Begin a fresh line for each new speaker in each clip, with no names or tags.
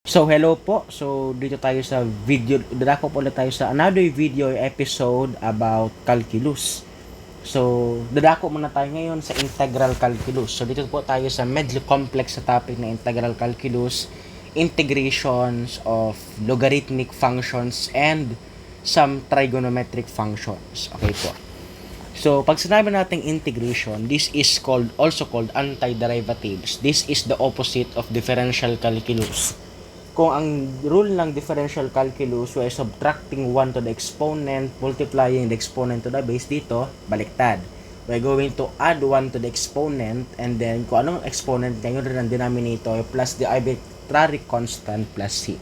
So, hello po. So, dito tayo sa video, dadako po ulit tayo sa another video episode about calculus. So, dadako muna tayo ngayon sa integral calculus. So, dito po tayo sa medyo complex na topic na integral calculus, integrations of logarithmic functions and some trigonometric functions. Okay po. So, pag sinabi nating integration, this is also called antiderivatives. This is the opposite of differential calculus. Kung ang rule ng differential calculus, we are subtracting 1 to the exponent, multiplying the exponent to the base, dito, baliktad. We're going to add 1 to the exponent, and then kung anong exponent niya, yun rin ang denominator, plus the arbitrary constant plus c.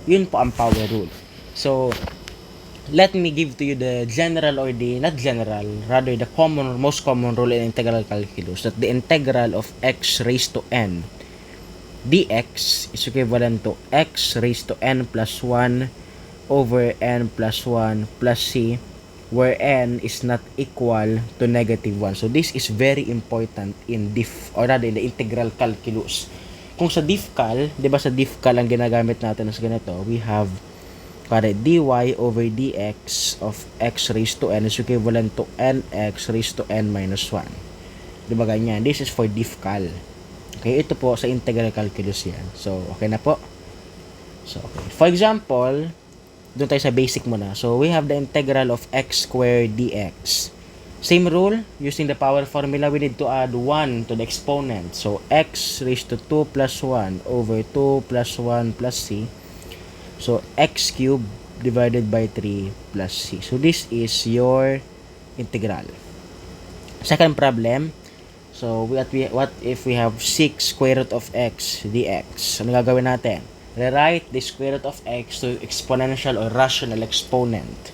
Yun po ang power rule. So, let me give to you the general or the, not general, rather the most common rule in integral calculus, that the integral of x raised to n dx is equivalent to x raised to n plus 1 over n plus 1 plus c, where n is not equal to negative 1. So this is very important in or rather in the integral calculus. Kung sa diffcal, di ba sa diffcal ang ginagamit natin as ganito, we have dy over dx of x raised to n is equivalent to nx raised to n minus 1. Di ba ganyan? This is for diffcal. Okay, ito po sa integral calculus yan. So, okay na po. So, okay. For example, doon tayo sa basic muna. So, we have the integral of x squared dx. Same rule, using the power formula, we need to add 1 to the exponent. So, x raised to 2 plus 1 over 2 plus 1 plus c. So, x cubed divided by 3 plus c. So, this is your integral. Second problem, so, what if we have 6 square root of x dx? Ano gagawin natin? Rewrite the square root of x to exponential or rational exponent.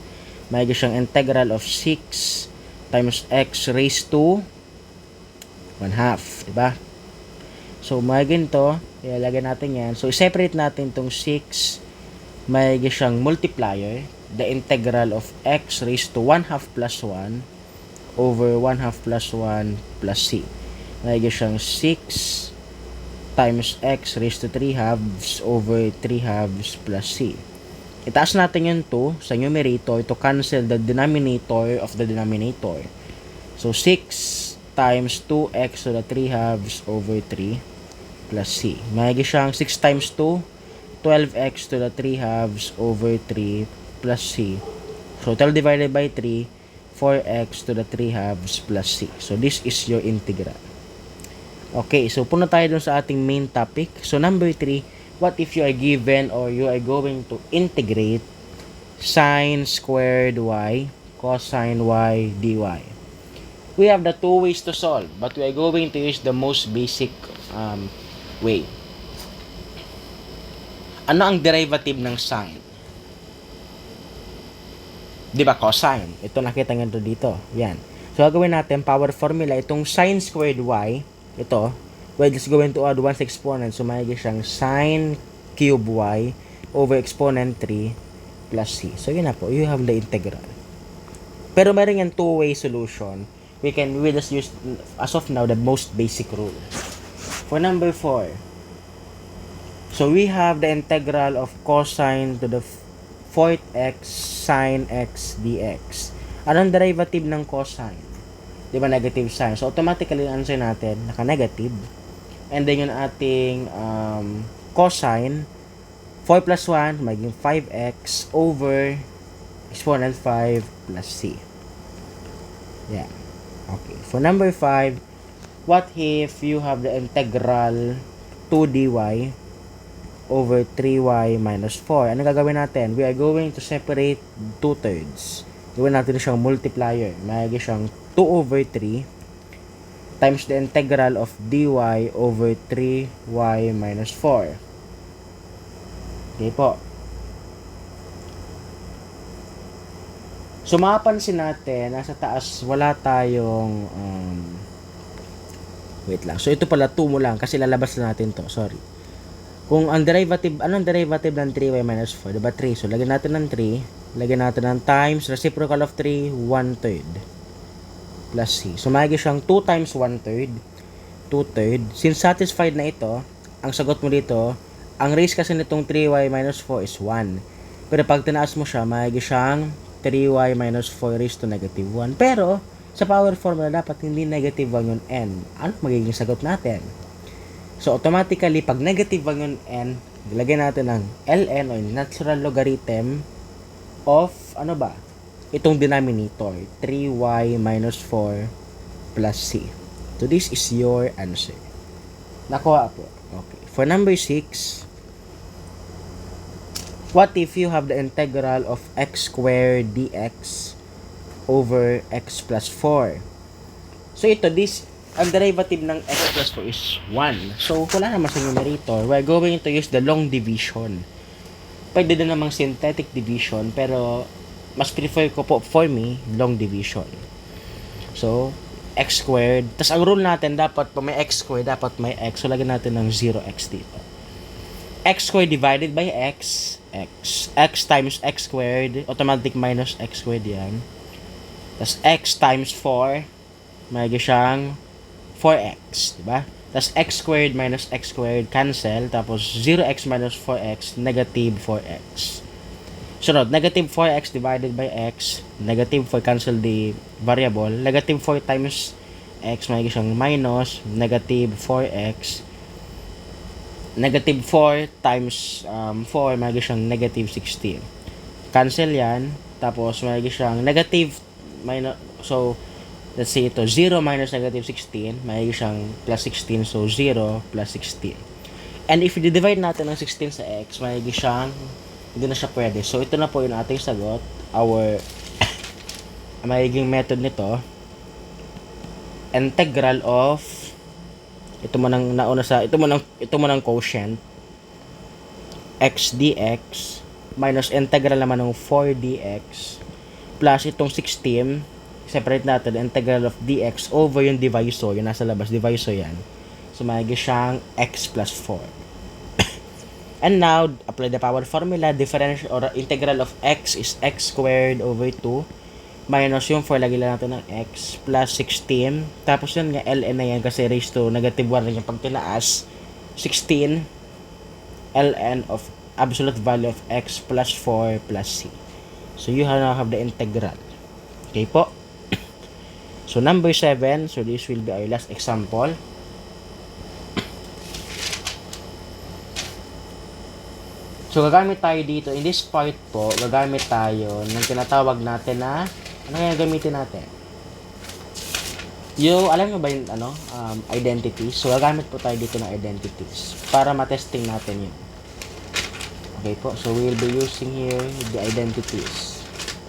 May siyang integral of 6 times x raised to 1/2. Diba? So, may ganito. Ilalagay natin yan. So, separate natin itong 6. May siyang multiplier. The integral of x raised to 1/2 plus 1 over 1/2 plus 1 plus c. Nalagay siyang 6 times x raised to 3 halves over 3 halves plus c. Itaas natin yung 2 sa numerator to cancel the denominator of the denominator. So, 6 times 2x to the 3 halves over 3 plus c. Nalagay siyang 6 times 2, 12x to the 3 halves over 3 plus c. So, 12 divided by 3, 4x to the 3 halves plus c. So, this is your integral. Okay, so punta tayo dun sa ating main topic. So, number 3, what if you are given or you are going to integrate sine squared y, cosine y, dy? We have the two ways to solve, but we are going to use the most basic way. Ano ang derivative ng sine? Di ba, cosine? Ito nakita nyo dito. Yan. So, gagawin natin, power formula, itong sine squared y, ito, we're just going to add 1 sa exponent. So, may siyang sine cube y over exponent 3 plus c. So, yun na po. You have the integral. Pero mayroon yan two-way solution. We just use, as of now, the most basic rule. For number 4, so, we have the integral of cosine to the 4th x sine x dx. Anong derivative ng cosine? Di ba negative sign? So, automatically, ang answer natin, naka-negative. And then, yung ating cosine, 4 plus 1, maging 5x over exponent 5 plus c. Yeah. Okay. For number 5, what if you have the integral 2 dy over 3y minus 4. Ano gagawin natin? We are going to separate 2/3. Gawin natin siyang multiplier. May siyang 2 over 3 times the integral of dy over 3y minus 4. Okay po. So, mapapansin natin, nasa taas, wala tayong, wait lang. So, ito pala, 2 mo lang, kasi lalabas na natin to. Sorry. Kung ang derivative, anong derivative ng 3y minus 4? Diba 3? So, lagyan natin ng 3. Lagyan natin ng times, reciprocal of 3, 1/3 plus c. So, magiging siyang 2 times 1/3, 2/3. Since satisfied na ito, ang sagot mo dito ang raise kasi nitong 3y minus 4 is 1. Pero pag tinaas mo siya, may siyang 3y minus 4 raised to negative 1. Pero, sa power formula, dapat hindi negative 1 yung n. Ano magiging sagot natin? So, automatically, pag negative 1 yung n, ilagay natin ng ln o natural logarithm of, ano ba? Itong denominator, 3y minus 4 plus c. So, this is your answer. Nakuha po. Okay. For number 6, what if you have the integral of x squared dx over x plus 4? So, ang derivative ng x plus 4 is 1. So, wala naman sa numerator. We're going to use the long division. Pwede din namang synthetic division, pero mas prefer ko po, for me, long division. So, x squared. Tapos, ang rule natin, dapat pa may x squared, dapat may x. So, lagyan natin ng 0x dito. X squared divided by x. X times x squared. Automatic minus x squared yan. Tapos, x times 4. May siyang 4x. Diba? Tapos, x squared minus x squared cancel. Tapos, 0x minus 4x, negative 4x. Sunod, negative 4x divided by x. Negative 4 cancel the variable. Negative 4 times x, may siyang minus negative 4x. Negative 4 times 4, may siyang negative 16. Cancel yan. Tapos, may siyang negative minus, so, let's say ito, 0 minus negative 16, may siyang plus 16, so 0 plus 16. And if i-divide natin ng 16 sa x, may siyang, hindi na siya pwede. So, ito na po yung ating sagot. Our magiging method nito, integral of, ito mo nang quotient, x dx, minus integral naman ng 4 dx, plus itong 16, separate natin, integral of dx over yung divisor, yung nasa labas, divisor yan. So, magiging siyang x plus 4. And now, apply the power formula. Differential or integral of x is x squared over 2 minus yung 4, lagi lang natin ng x plus 16. Tapos yun nga, ln na yan kasi raised to negative 1 rin yung pag tinaas. 16 ln of absolute value of x plus 4 plus c. So, you now have the integral. Okay po? So, number 7. So, this will be our last example. So, gagamit tayo dito. In this part po, gagamit tayo ng tinatawag natin na, ano yung gamitin natin? Alam nyo ba yung, identities? So, gagamit po tayo dito ng identities para matesting natin yun. Okay po. So, we'll be using here the identities.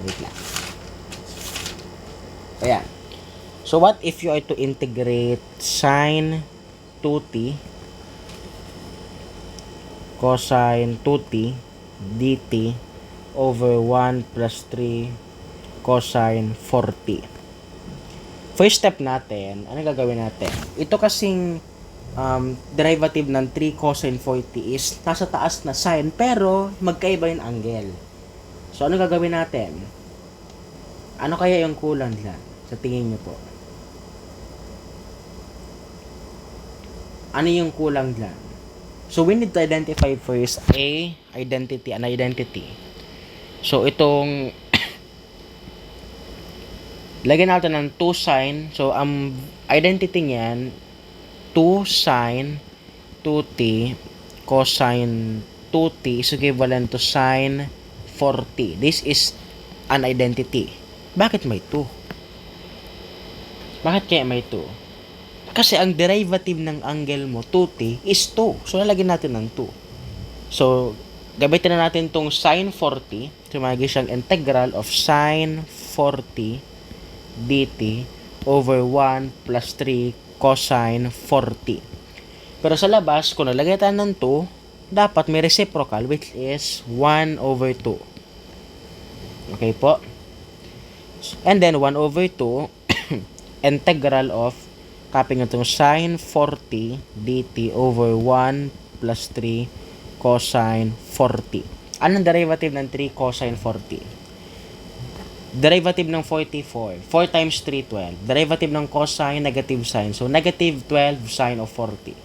Wait lang. Ayan. So, what if you are to integrate sine 2t cosine 2t dt over 1 plus 3 cosine 4t. First step natin, ano gagawin natin? Ito kasing derivative ng 3 cosine 4t is nasa taas na sine pero magkaiba yung angle. So, ano gagawin natin? Ano kaya yung kulang dyan? Sa tingin nyo po. Ano yung kulang dyan? So, we need to identify first an identity. So, itong lagyan natin ng 2 sine. So, ang identity niyan 2 sine 2t cosine 2t is equivalent to sine 4t. This is an identity. Bakit may 2? Bakit kaya may 2? Kasi ang derivative ng angle mo, 2t, is 2. So, lalagyan natin ng 2. So, gamitin na natin itong sine 4t. So, magiging siyang integral of sine 4t dt over 1 plus 3 cosine 4t. Pero sa labas, kung nalagay tayo ng 2, dapat may reciprocal, which is 1 over 2. Okay po? And then, 1 over 2, integral of copy nyo itong sine 40 dt over 1 plus 3 cosine 40. Anong derivative ng 3 cosine 40? Derivative ng 44. 4 times 3, 12. Derivative ng cosine, negative sine. So, negative 12 sine of 40.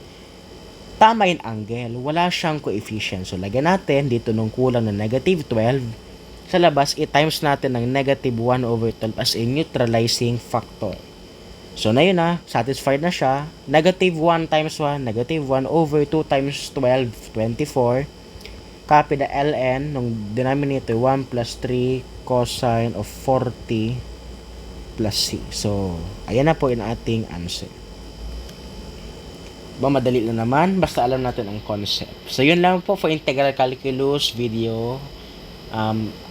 tama yung angle, wala siyang coefficient. So, lagyan natin dito nung kulang na negative 12. Sa labas, i-times natin ng negative 1 over 12 as a neutralizing factor. So, na yun na, satisfied na siya. Negative 1 times 1, negative 1 over 2 times 12, 24. Copy the ln, nung denominator, 1 plus 3 cosine of 40 plus c. So, ayan na po yung ating answer. Madali lang naman, basta alam natin ang concept. So, yun lang po for integral calculus video.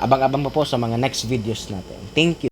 Abang-abang pa po sa mga next videos natin. Thank you.